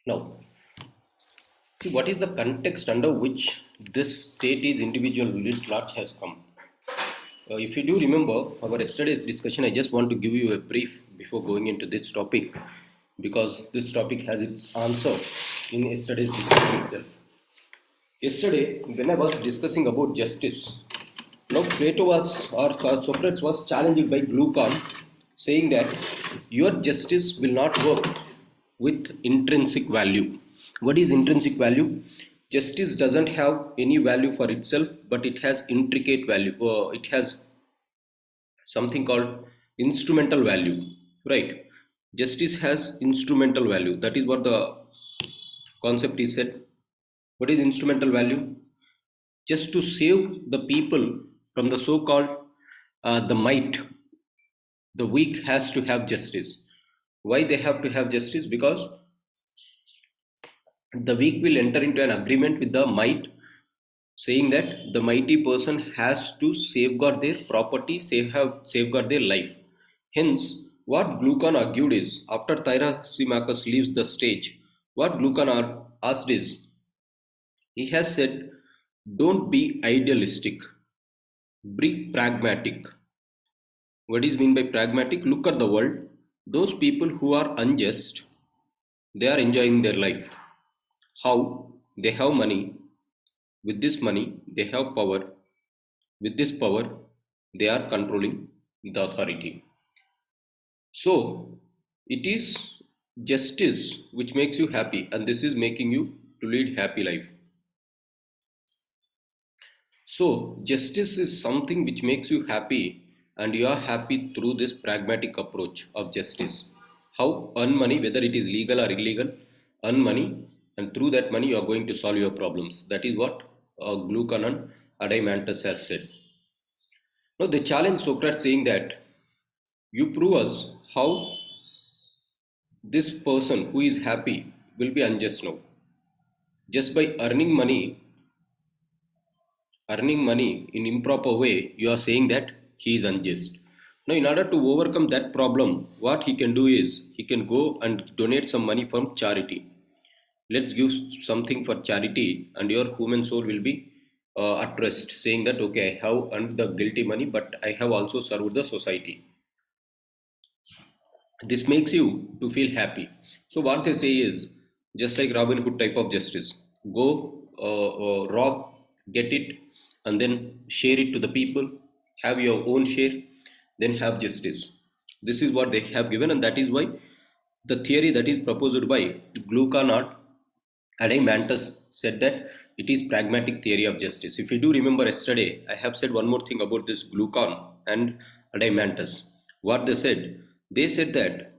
Now, see what is the context under which this state is individual writ large has come. If you do remember our yesterday's discussion, I just want to give you a brief before going into this topic because this topic has its answer in yesterday's discussion itself. Yesterday, when I was discussing about justice, now Plato was or Socrates was challenged by Glucon, saying that your justice will not work with intrinsic value. What is intrinsic value? Justice doesn't have any value for itself, but it has intricate value. It has something called instrumental value, right? Justice has instrumental value. That is what the concept is said. What is instrumental value? Just to save the people from the so-called the might, the weak has to have justice. Why they have to have justice? Because the weak will enter into an agreement with the might, saying that the mighty person has to safeguard their property, safeguard their life. Hence, what Glucon argued is, after Thrasymachus leaves the stage, what Glucon asked is, he has said, don't be idealistic, be pragmatic. What is mean by pragmatic? Look at the world. Those people who are unjust, they are enjoying their life. How? They have money. With this money, they have power. With this power, they are controlling the authority. So, it is justice which makes you happy, and this is making you to lead happy life. So, justice is something which makes you happy, and you are happy through this pragmatic approach of justice. How? Earn money, whether it is legal or illegal, earn money, and through that money you are going to solve your problems. That is what Glucon and Adeimantus has said. Now they challenge Socrates, saying that you prove us how this person who is happy will be unjust now. Just by earning money in improper way, you are saying that he is unjust. Now, in order to overcome that problem, what he can do is he can go and donate some money from charity. Let's give something for charity, and your human soul will be at rest, saying that okay, I have earned the guilty money, but I have also served the society. This makes you to feel happy. So what they say is just like Robin Hood type of justice. Go rob, get it, and then share it to the people. Have your own share, then have justice. This is what they have given, and that is why the theory that is proposed by Glucanart Adeimantus said that it is pragmatic theory of justice. If you do remember yesterday, I have said one more thing about this Glucon and Adeimantus. What they said that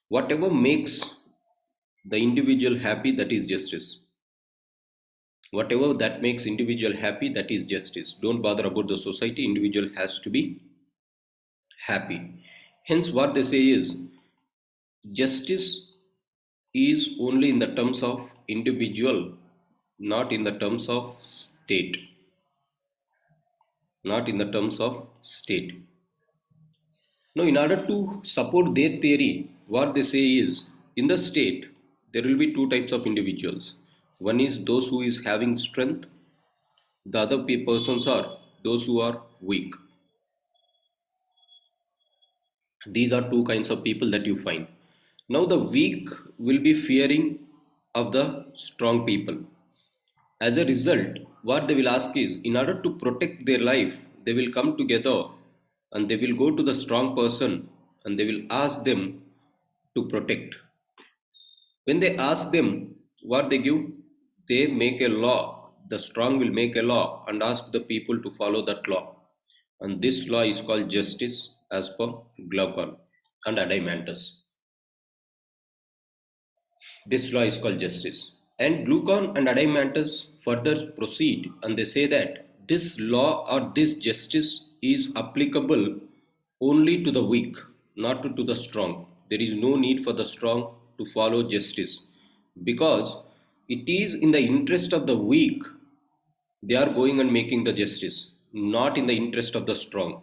whatever makes the individual happy, that is justice. Whatever that makes individual happy, that is justice. Don't bother about the society. Individual has to be happy. Hence, what they say is justice is only in the terms of individual, not in the terms of state. Not in the terms of state. Now, in order to support their theory, what they say is in the state there will be two types of individuals. One is those who is having strength. The other persons are those who are weak. These are two kinds of people that you find. Now the weak will be fearing of the strong people. As a result, what they will ask is, in order to protect their life, they will come together and they will go to the strong person and they will ask them to protect. When they ask them what they give, they make a law. The strong will make a law and ask the people to follow that law. And this law is called justice as per Glaucon and Adeimantus. This law is called justice. And Glucon and Adeimantus further proceed and they say that this law or this justice is applicable only to the weak, not to the strong. There is no need for the strong to follow justice because it is in the interest of the weak they are going and making the justice, not in the interest of the strong.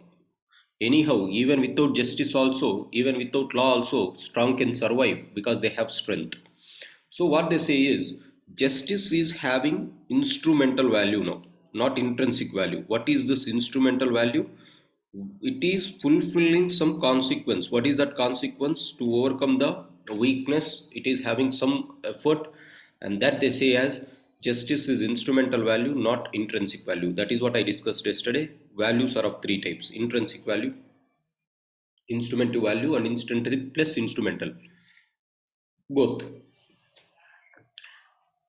Anyhow, even without justice also, even without law also, strong can survive because they have strength. So what they say is justice is having instrumental value now, not intrinsic value. What is this instrumental value? It is fulfilling some consequence. What is that consequence? To overcome the weakness, it is having some effort, and that they say as justice is instrumental value, not intrinsic value. That is what I discussed yesterday. Values are of three types: intrinsic value, instrumental value, and intrinsic plus instrumental, both.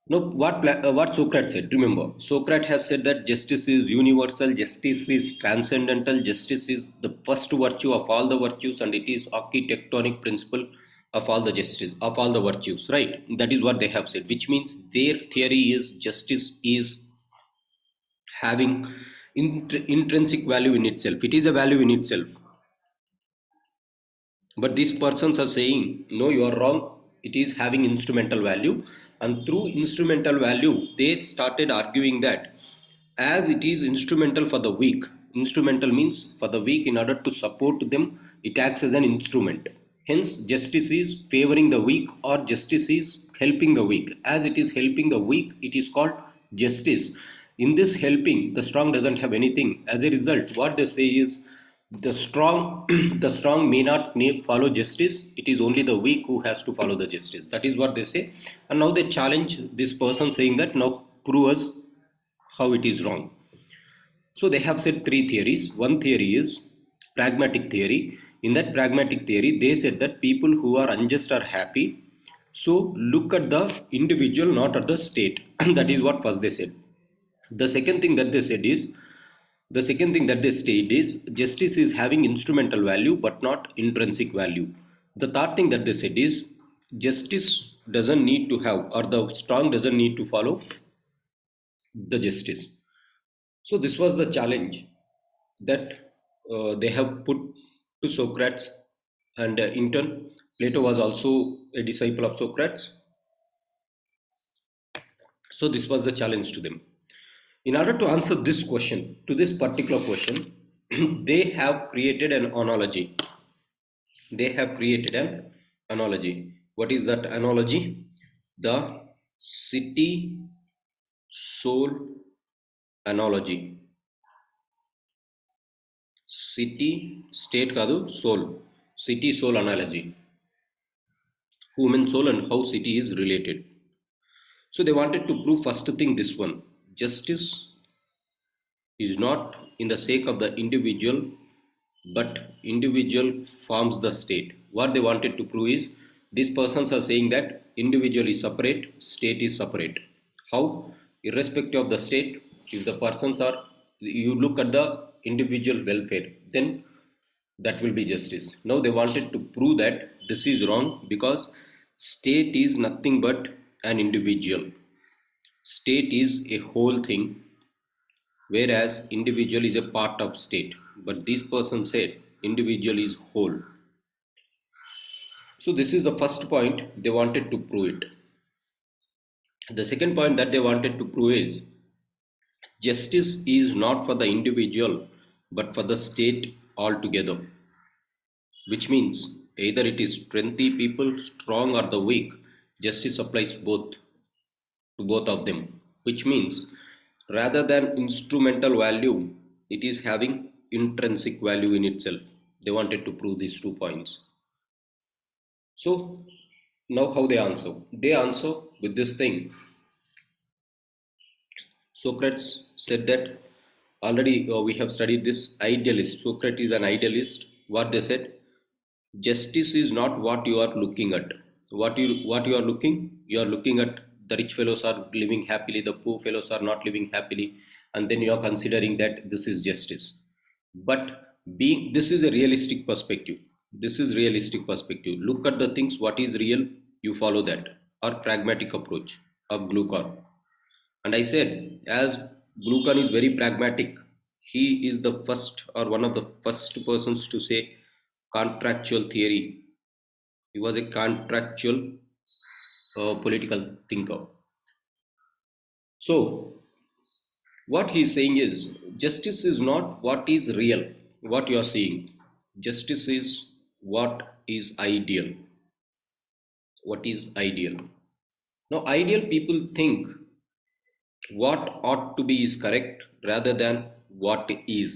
No, what Socrates said. Remember, Socrates has said that justice is universal, justice is transcendental, justice is the first virtue of all the virtues, and it is architectonic principle of all the justice of all the virtues. Right? That is what they have said. Which means their theory is justice is having intrinsic value in itself. It is a value in itself. But these persons are saying no, you are wrong, it is having instrumental value. And through instrumental value they started arguing that as it is instrumental for the weak, instrumental means for the weak, in order to support them it acts as an instrument. Hence justice is favoring the weak, or justice is helping the weak. As it is helping the weak, it is called justice. In this helping, the strong doesn't have anything. As a result, what they say is the strong the strong may not follow justice. It is only the weak who has to follow the justice. That is what they say. And now they challenge this person, saying that now prove us how it is wrong. So they have said three theories. One theory is pragmatic theory. In that pragmatic theory they said that people who are unjust are happy, so look at the individual, not at the state. That is what first they said. The second thing that they said is, the second thing that they state is justice is having instrumental value but not intrinsic value. The third thing that they said is justice doesn't need to have, or the strong doesn't need to follow the justice. So this was the challenge that they have put to Socrates. And in turn, Plato was also a disciple of Socrates. So this was the challenge to them. In order to answer this question, to this particular question, they have created an analogy. They have created an analogy. What is that analogy? The city soul analogy. City state kadu soul. City soul analogy. Human soul and how city is related. So they wanted to prove first thing this one. Justice is not in the sake of the individual, but individual forms the state. What they wanted to prove is, these persons are saying that individual is separate, state is separate. How? Irrespective of the state, if the persons are, you look at the individual welfare, then that will be justice. Now they wanted to prove that this is wrong, because state is nothing but an individual. State is a whole thing, whereas individual is a part of state. But this person said individual is whole. So this is the first point they wanted to prove it. The second point that they wanted to prove is justice is not for the individual but for the state altogether. Which means either it is strengthy people, strong, or the weak, justice applies both to both of them. Which means rather than instrumental value, it is having intrinsic value in itself. They wanted to prove these 2 points. So now how they answer? They answer with this thing. Socrates said that already we have studied this idealist. Socrates is an idealist. What they said, justice is not what you are looking at. What you are looking? You are looking at the rich fellows are living happily, the poor fellows are not living happily, and then you are considering that this is justice. But being, this is a realistic perspective. This is realistic perspective. Look at the things, what is real, you follow that. Or pragmatic approach of Glucon. And I said, as Glucon is very pragmatic, he is the first or one of the first persons to say contractual theory. He was a contractual political thinker. So what he is saying is, justice is not what is real, what you are seeing. Justice is what is ideal. What is ideal? Now, ideal people think what ought to be is correct rather than what is.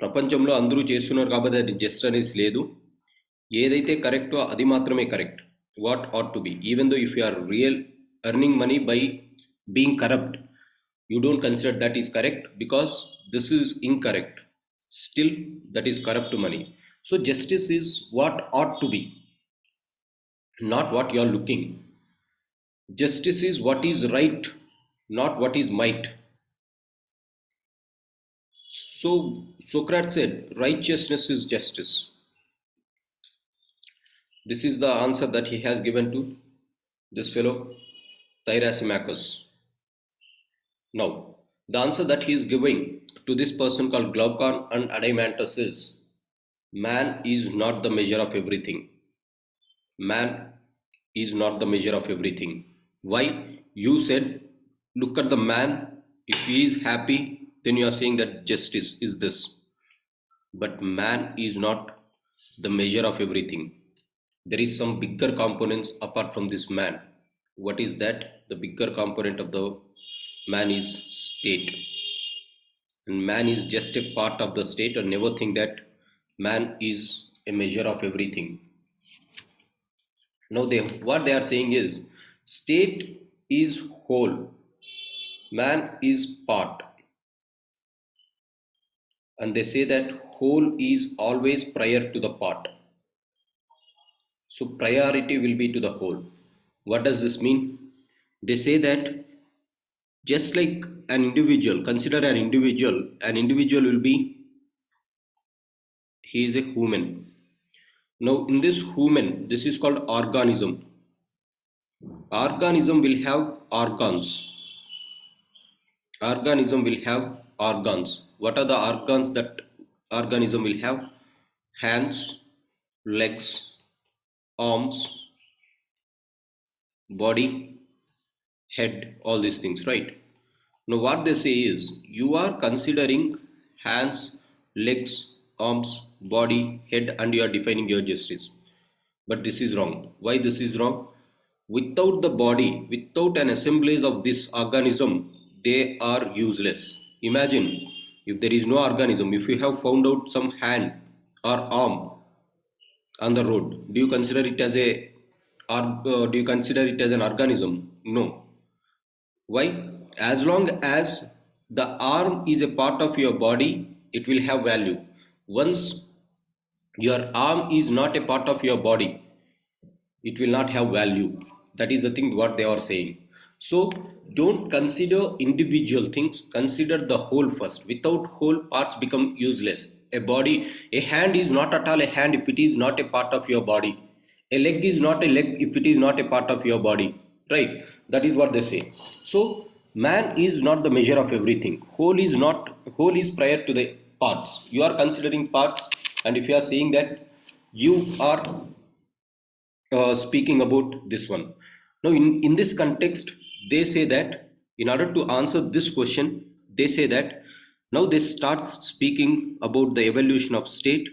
ప్రపంచంలో అందరూ చేస్తున్నారు కాబట్టి అది just అనేసి లేదు. ఏదైతే కరెక్టో అది మాత్రమే correct. What ought to be, even though if you are real earning money by being corrupt, you don't consider that is correct because this is incorrect, still that is corrupt money. So justice is what ought to be, not what you are looking. Justice is what is right, not what is might. So Socrates said righteousness is justice. This is the answer that he has given to this fellow Thyrasimachus. Now, the answer that he is giving to this person called Glaucon and Adeimantus is, man is not the measure of everything. Man is not the measure of everything. Why? You said, look at the man, if he is happy, then you are saying that justice is this. But man is not the measure of everything. There is some bigger components apart from this man. What is that? The bigger component of the man is state. And man is just a part of the state, and never think that man is a measure of everything. Now what they are saying is, state is whole, man is part. And they say that whole is always prior to the part. So priority will be to the whole. What does this mean? They say that just like an individual, consider an individual will be, he is a human. Now in this human, this is called organism. Organism will have organs. Organism will have organs. What are the organs that organism will have? Hands, legs, arms, body, head, all these things, right? Now what they say is, you are considering hands, legs, arms, body, head, and you are defining your justice. But this is wrong. Why this is wrong? Without the body, without an assemblage of this organism, they are useless. Imagine if there is no organism, if you have found out some hand or arm on the road, do you consider it as an organism? No. Why? As long as the arm is a part of your body, it will have value. Once your arm is not a part of your body, it will not have value. That is the thing what they are saying. So don't consider individual things, consider the whole first. Without whole, parts become useless. A hand is not at all a hand if it is not a part of your body. A leg is not a leg if it is not a part of your body, right? That is what they say. So man is not the measure of everything. Whole is prior to the parts. You are considering parts, and if you are saying that, you are speaking about this one. Now in this context, they say that in order to answer this question, they say that now they start speaking about the evolution of state,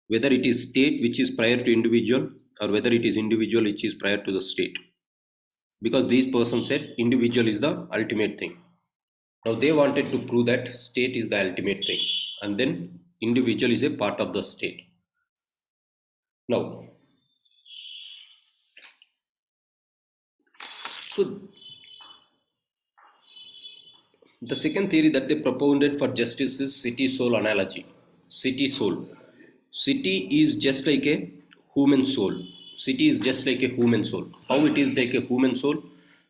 whether it is state which is prior to individual, or whether it is individual which is prior to the state. Because these persons said individual is the ultimate thing. Now they wanted to prove that state is the ultimate thing, and then individual is a part of the state. Now, so the second theory that they propounded for justice is city-soul analogy. City-soul. City is just like a human soul. City is just like a human soul. How it is like a human soul?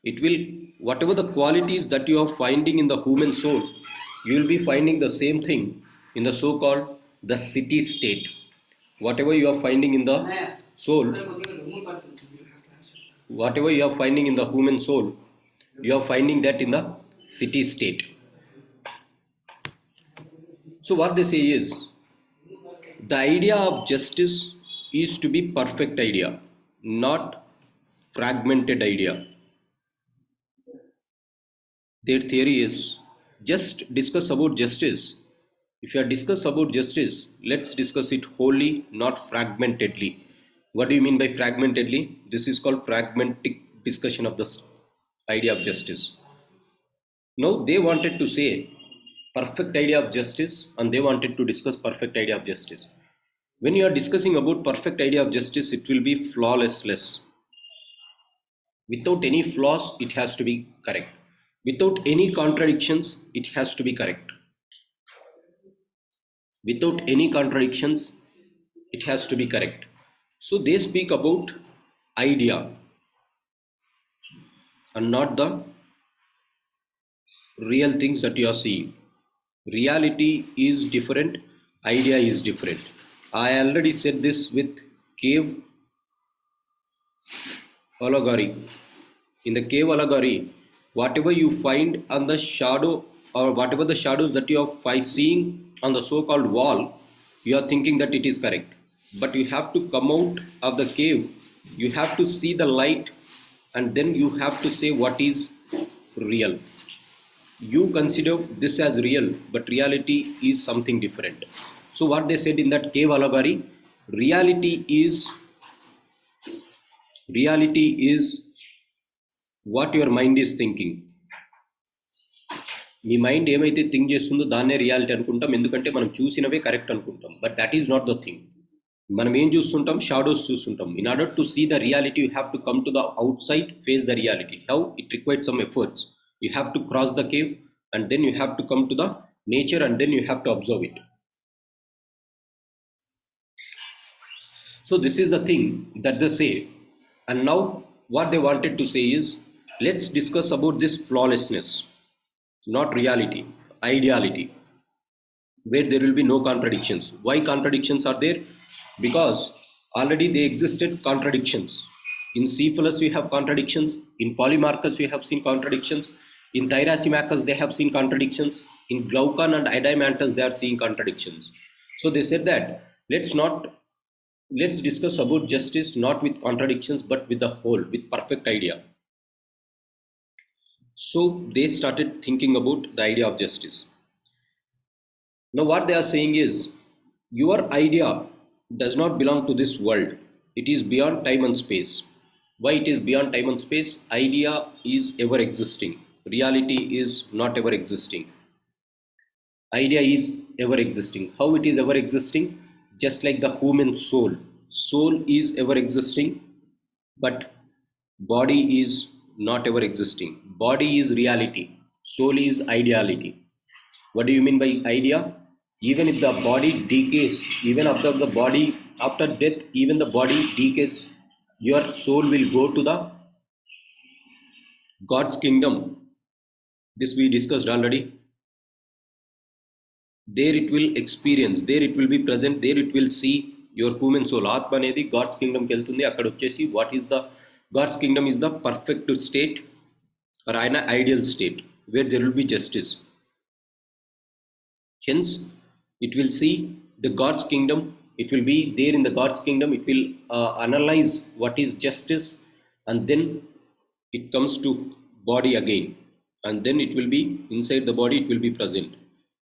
It will, whatever the qualities that you are finding in the human soul, you will be finding the same thing in the so-called the city-state. Whatever you are finding in the soul, whatever you are finding in the human soul, you are finding that in the city state. So what they say is, the idea of justice is to be perfect idea, not fragmented idea. Their theory is, just discuss about justice. If you are discuss about justice, let's discuss it wholly, not fragmentedly. What do you mean by fragmentedly? This is called fragmentic discussion of the idea of justice. Now they wanted to say perfect idea of justice, and they wanted to discuss perfect idea of justice. When you are discussing about perfect idea of justice, it will be flawless. Without any flaws, it has to be correct. Without any contradictions, it has to be correct. Without any contradictions, it has to be correct. So they speak about idea and not the real things that you are seeing. Reality is different, idea is different. I already said this with cave allegory. In the cave allegory, whatever you find on the shadow, or whatever the shadows that you are seeing on the so-called wall, you are thinking that it is correct. But you have to come out of the cave, you have to see the light, and then you have to say what is real. You consider this as real, but reality is something different. So what they said in that cave allegory, reality is what your mind is thinking. మీ mind ఏమైతే think చేస్తుందో దాన్నే reality అనుకుంటాం, ఎందుకంటే మనం చూసినవే correct అనుకుంటాం. But that is not the thing. మనం ఏం చూస్తుంటాం? షాడోస్ చూస్తుంటాం. In order to see the reality, you have to come to the outside, face the reality. How? It requires some efforts. You have to cross the cave, and then you have to come to the nature, and then you have to observe it. So this is the thing that they say. And now what they wanted to say is, let's discuss about this flawlessness, not reality, ideality, where there will be no contradictions. Why contradictions are there? Because already they existed contradictions. In Cephalus you have contradictions, in Polymarchus you have seen contradictions, in Thyrasimachus they have seen contradictions, in Glaucon and Adimantus they are seeing contradictions. So they said that let's discuss about justice not with contradictions but with the whole, with perfect idea. So they started thinking about the idea of justice. Now what they are saying is, your idea does not belong to this world. It is beyond time and space. Why it is beyond time and space? Idea is ever existing. Reality is not ever existing. Idea is ever existing. How it is ever existing? Just like the human soul. Soul is ever existing, but body is not ever existing. Body is reality. Soul is ideality. What do you mean by idea? Even if the body decays, even after the body, after death, even the body decays, your soul will go to the God's kingdom. This we discussed already. There it will experience, there it will be present, there it will see your human soul. Atma anedi God's kingdom ki veltundi. Akkada vachesi what is the God's kingdom is the perfect state or an ideal state where there will be justice. Hence it will see the God's kingdom. It will be there in the God's kingdom. It will analyze what is justice, and then it comes to body again, and then it will be inside the body, it will be present.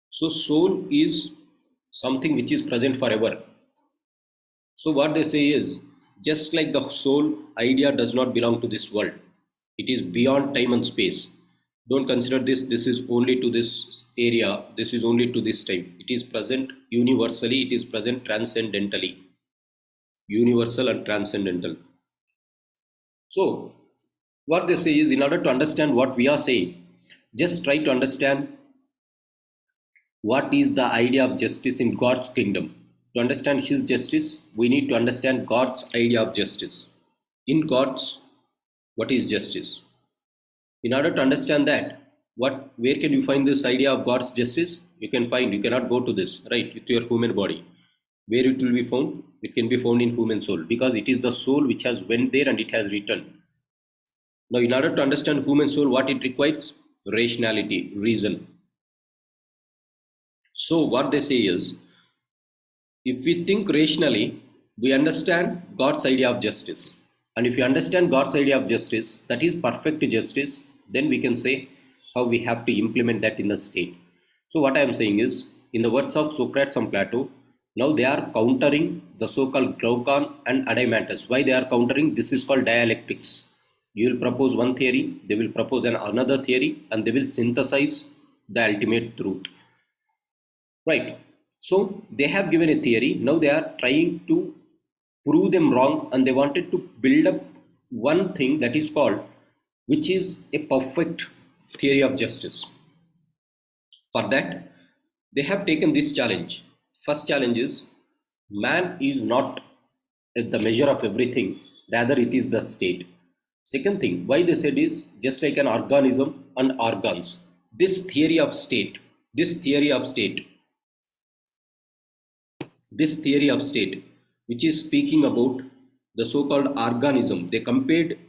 So soul is something which is present forever. So what they say is, just like the soul, idea does not belong to this world. It is beyond time and space. Don't consider this is only to this area, this is only to this time. It is present universally, it is present transcendentally. Universal and transcendental. So what they say is, in order to understand what we are saying, just try to understand what is the idea of justice in God's kingdom. To understand his justice, we need to understand God's idea of justice. In God's, what is justice? In order to understand that, where can you find this idea of God's justice? You cannot go to this, right, with your human body. Where it will be found? It can be found in human soul, because it is the soul which has went there and it has returned. Now in order to understand human soul, what it requires? Rationality, reason. So what they say is, if we think rationally, we understand God's idea of justice. And if you understand God's idea of justice, that is perfect justice, then we can say how we have to implement that in the state. So what I am saying is, in the words of Socrates and Plato, now they are countering the so-called Glaucon and Adimantus. Why they are countering? This is called dialectics. You will propose one theory, they will propose another theory, and they will synthesize the ultimate truth. Right. So they have given a theory. Now they are trying to prove them wrong, and they wanted to build up one thing that is called, which is a perfect theory of justice. For that, they have taken this challenge. First challenge is, man is not the measure of everything, rather it is the state. Second thing, why they said is, just like an organism and organs. This theory of state, this theory of state, this theory of state, which is speaking about the so-called organism. They compared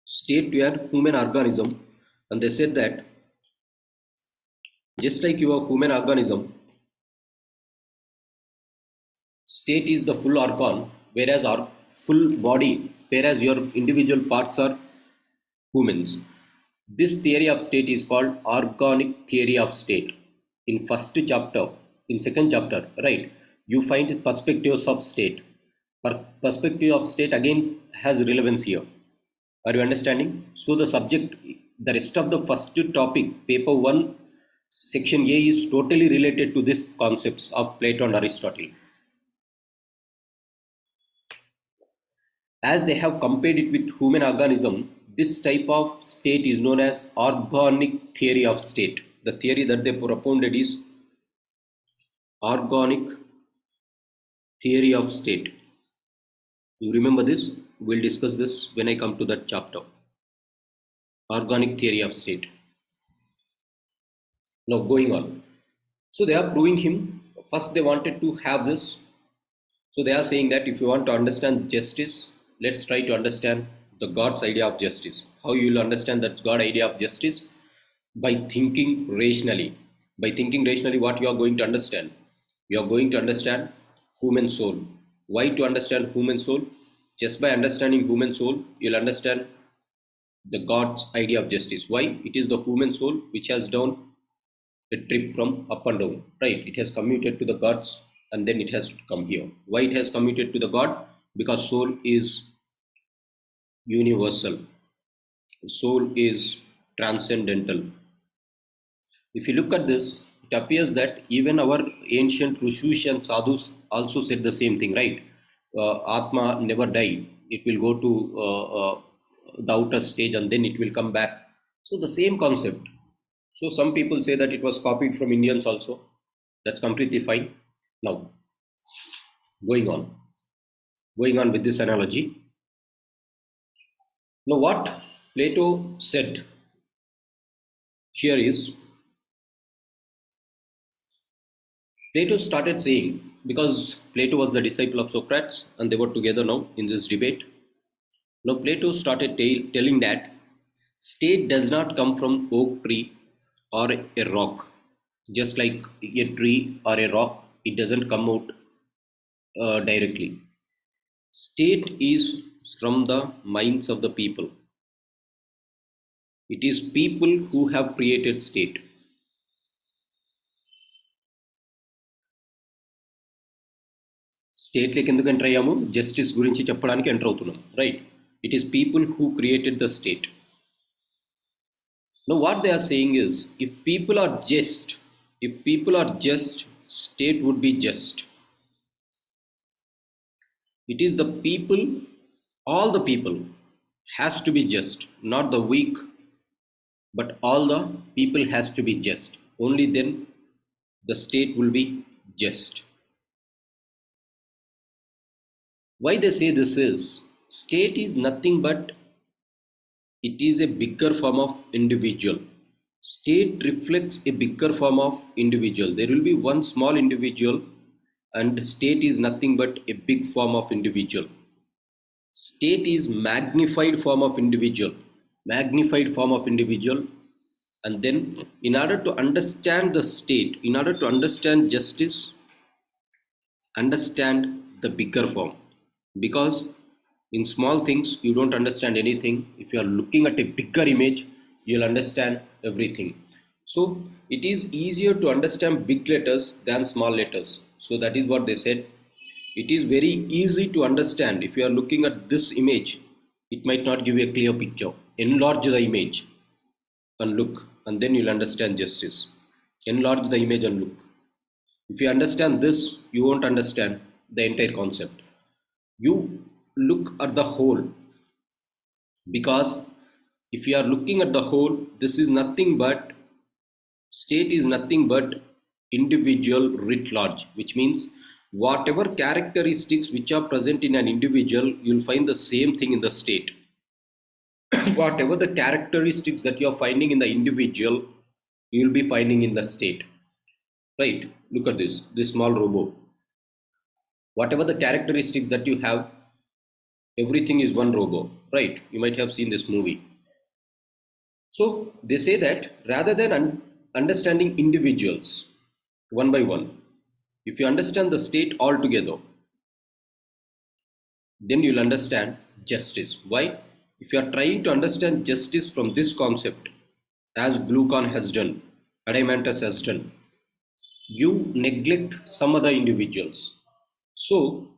state to a human organism, and they said that just like your human organism, state is the full organ, whereas our full body, whereas your individual parts are humans. This theory of state is called organic theory of state. In first chapter, in second chapter, right, you find perspectives of state. Perspective of state again has relevance here. Are you understanding? So the subject, the rest of the first topic, paper 1, section A is totally related to these concepts of Plato and Aristotle. As they have compared it with human organism, this type of state is known as organic theory of state. The theory that they propounded is organic theory of state. You remember this? We'll discuss this when I come to that chapter. Organic theory of state. Now going on. So they are proving him. First they wanted to have this. So they are saying that if you want to understand justice, let's try to understand the God's idea of justice. How you will understand that God idea of justice? By thinking rationally. By thinking rationally, what you are going to understand? You are going to understand human soul. Why to understand human soul? Just by understanding human soul, you'll understand the God's idea of justice. Why? It is the human soul which has done a trip from up and down, right? It has commuted to the gods and then it has come here. Why it has commuted to the God? Because soul is universal. Soul is transcendental. If you look at this, it appears that even our ancient Rishis and Sadhus also said the same thing, right? Atma never die. It will go to the outer stage and then it will come back. So the same concept. So some people say that it was copied from Indians also. That's completely fine. Now, going on with this analogy. Now what Plato said here is, Plato started saying, because Plato was the disciple of Socrates and they were together now in this debate. Now Plato started telling that state does not come from oak tree or a rock. Just like a tree or a rock, it doesn't come out directly. State is from the minds of the people. It is people who have created state. State like ఎందుకు enter అయ్యాము? Justice గురించి చెప్పడానికి enter అవుతున్నాం, right? It is people who created the state. Now what they are saying is, if people are just, state would be just. It is the people, all the people has to be just, not the weak, but all the people has to be just. Only then the state will be just. Why they say this is, state is nothing but it is a bigger form of individual. State reflects a bigger form of individual. There will be one small individual and state is nothing but a big form of individual. State is magnified form of individual. And then in order to understand the state, in order to understand justice, understand the bigger form. Because in small things you don't understand anything. If you are looking at a bigger image, you'll understand everything. So it is easier to understand big letters than small letters. So that is what they said. It is very easy to understand. If you are looking at this image, it might not give you a clear picture. Enlarge the image and look, and then you'll understand justice. Enlarge the image and look. If you understand this, you won't understand the entire concept. You look at the whole, because if you are looking at the whole, this is nothing but, state is nothing but individual writ large, which means whatever characteristics which are present in an individual, you'll find the same thing in the state. Whatever the characteristics that you're finding in the individual, you'll be finding in the state. Right? Look at this small robot. Whatever the characteristics that you have, everything is one robot. Right? You might have seen this movie. So they say that rather than understanding individuals one by one, if you understand the state altogether, then you'll understand justice. Why? If you are trying to understand justice from this concept, as Glucon has done, Adamantus has done, you neglect some other individuals. So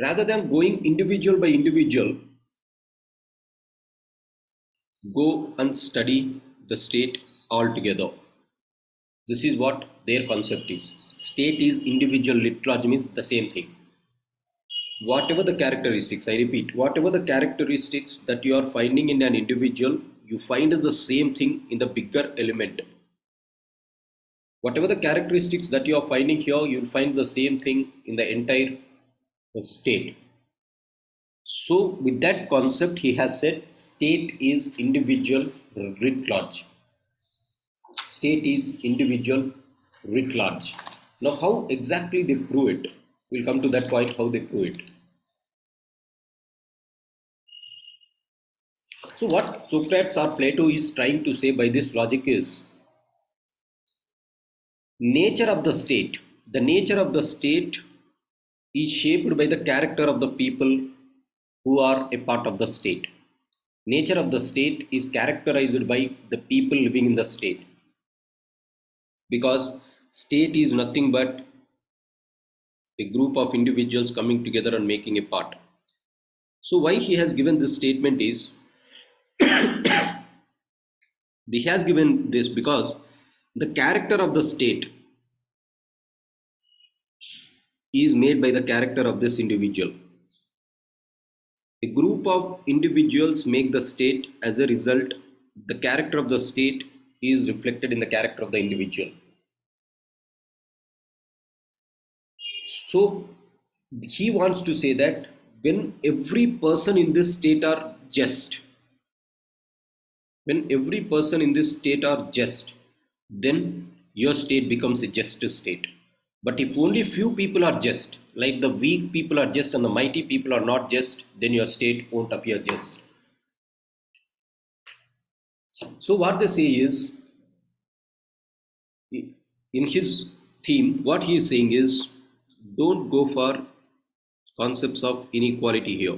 rather than going individual by individual, go and study the state altogether. This is what their concept is. State is individual writ large, means the same thing. Whatever the characteristics, I repeat, whatever the characteristics that you are finding in an individual, you find the same thing in the bigger element. Whatever the characteristics that you are finding here, you'll find the same thing in the entire state. So with that concept, he has said state is individual writ large. State is individual writ large. Now how exactly they prove it? We'll come to that point, how they prove it. So what Socrates or Plato is trying to say by this logic is nature of the state. The nature of the state is shaped by the character of the people who are a part of the state. Nature of the state is characterized by the people living in the state, because state is nothing but a group of individuals coming together and making a part. So why he has given this statement is he has given this because the character of the state is made by the character of this individual. A group of individuals make the state. As a result, the character of the state is reflected in the character of the individual. So he wants to say that when every person in this state are just, then your state becomes a just state. But if only few people are just, like the weak people are just and the mighty people are not just, then your state won't appear just. So what they say is, in his theme, what he is saying is, don't go for concepts of inequality here.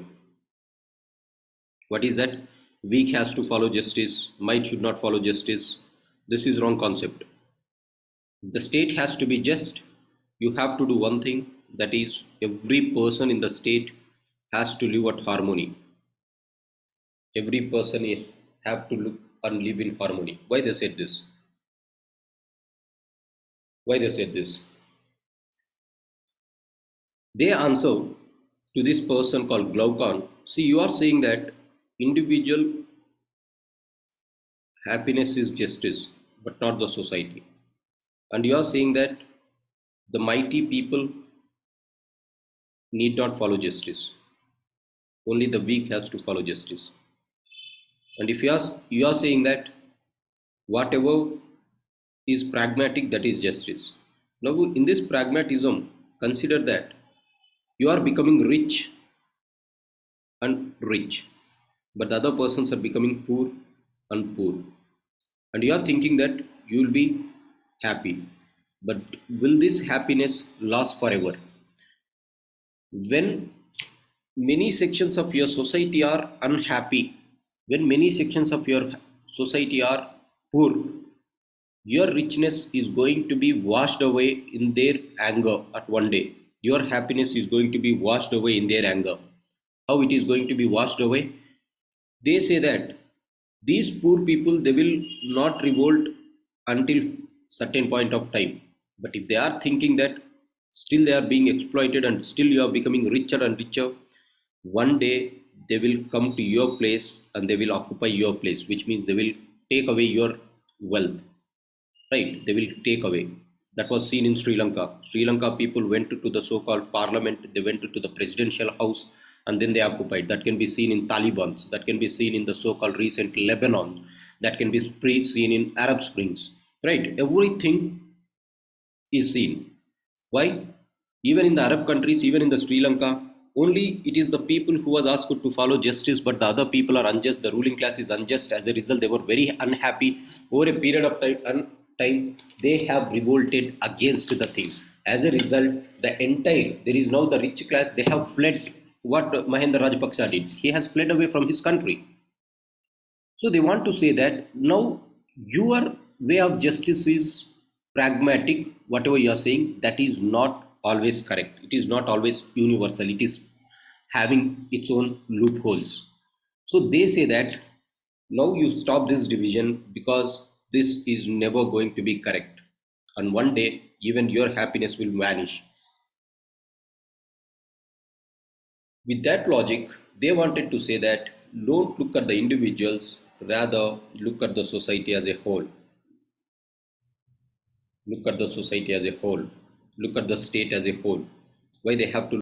What is that? Weak has to follow justice, might should not follow justice. This is wrong concept. The state has to be just. You have to do one thing, that is every person in the state has to live at harmony. Every person have to look and live in harmony. Why they said this? Why they said this? They answer to this person called Glaucon. See, you are saying that individual happiness is justice, but not the society. And you are saying that the mighty people need not follow justice. Only the weak has to follow justice. And if you are saying that whatever is pragmatic, that is justice. Now in this pragmatism, consider that you are becoming rich and rich, but the other persons are becoming poor and poor. And you are thinking that you will be happy, but will this happiness last forever? When many sections of your society are unhappy, when many sections of your society are poor, your richness is going to be washed away in their anger at one day. Your happiness is going to be washed away in their anger. How it is going to be washed away? They say that these poor people, they will not revolt until certain point of time. But if they are thinking that still they are being exploited and still you are becoming richer and richer, one day they will come to your place and they will occupy your place, which means they will take away your wealth, right? They will take away. That was seen in Sri Lanka. Sri Lanka people went to the so-called parliament, they went to the presidential house, and then they occupied. That can be seen in Taliban, that can be seen in the so-called recent Lebanon, that can be seen in Arab Springs, right? Everything is seen. Why? Even in the Arab countries, even in the Sri Lanka, only it is the people who was asked to follow justice, but the other people are unjust. The ruling class is unjust. As a result, they were very unhappy. Over a period of time they have revolted against the thing. As a result, the entire there is now the rich class. They have fled. What Mahendra Rajapaksa did, he has fled away from his country. So they want to say that now your way of justice is pragmatic, whatever you are saying, that is not always correct. It is not always universal. It is having its own loopholes. So they say that now you stop this division because this is never going to be correct. And one day, even your happiness will vanish. With that logic, they wanted to say that don't look at the individuals, rather look at the society as a whole. Look at the society as a whole. Look at the state as a whole. Why they have to